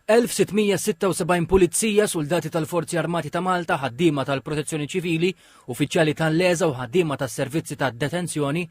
1676 pulizija, soldati tal-Forzi Armati ta' Malta, ħaddiema tal-Protezzjoni Ċivili, uffiċjali tal-Leża u ħaddiema tas-servizzi tad-detenzjoni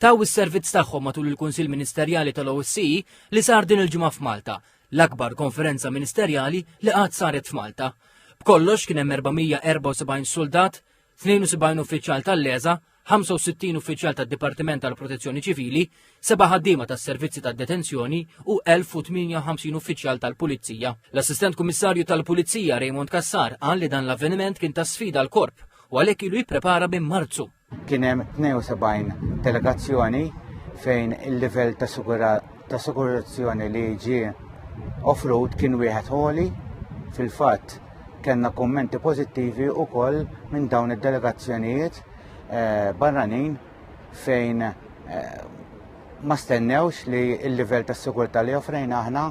taw is-servizz tagħhom matul il-Kunsill Ministerjali tal-OSCE li sar din il-ġimgħa f'Malta, l-akbar konferenza ministerjali li qatt saret f'Malta. B'kollox kien hemm 474 soldat, 72 uffiċjal tal-Leża, 65 uffiċjal tad-Dipartiment tal-Protezzjoni Ċivili, 7 ħaddiema tas-servizzi tad-detenzjoni u 1058 uffiċjal tal-Pulizija. L-Assistent Kummissarju tal-Pulizija Raymond Cassar qal li dan l-avveniment kien ta' sfida l-korp u għalhekk ilu jipprepara minn Marzu. Kien hemm 72 delegazzjoni fejn il-livell ta' sigurazzjoni li ġie off-road kien wieħed ħoli. Fil-fatt kellna kummenti pożittivi wkoll minn dawn id-delegazzjonijiet barranin fejn ma stennewx li l-livell ta' sigurtà li offrejna aħna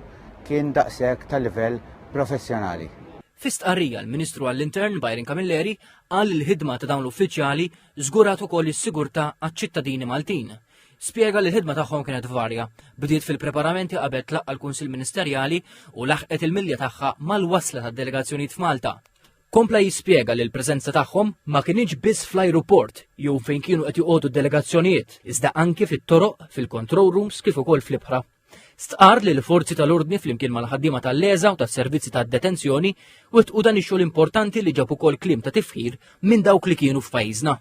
kien daqshekk ta' livell professjonali. Fi stqarrija l-Ministru għall-Intern Byron Camilleri qal li l-ħidma ta' dawn l-uffiċjali żgurat ukoll is-sigurtà għaċ-ċittadini Maltin. Spjega li l-ħidma tagħhom kienet varja, bdiet fil-preparamenti qabel tlaqqa l-Kunsill Ministerjali u laħqet il-milja tagħha mal-wasla tad-delegazzjonijiet f'Malta. Kompla jispjega li l-preżenza tagħhom ma kienx biss fl-ajruport jew fejn kienu qed joqogħdu d-delegazzjonijiet, iżda anke fit-toroq, fil-control rooms kif ukoll fl-ibħra. Stqar li l-forzi tal-ordni flimkien mal-ħaddiema tal-Leża u tas-servizzi tad-detenzjoni wettqu dan ix-xogħol importanti li ġab ukoll kliem ta' tifħir minn dawk li kienu f'pajjiżna.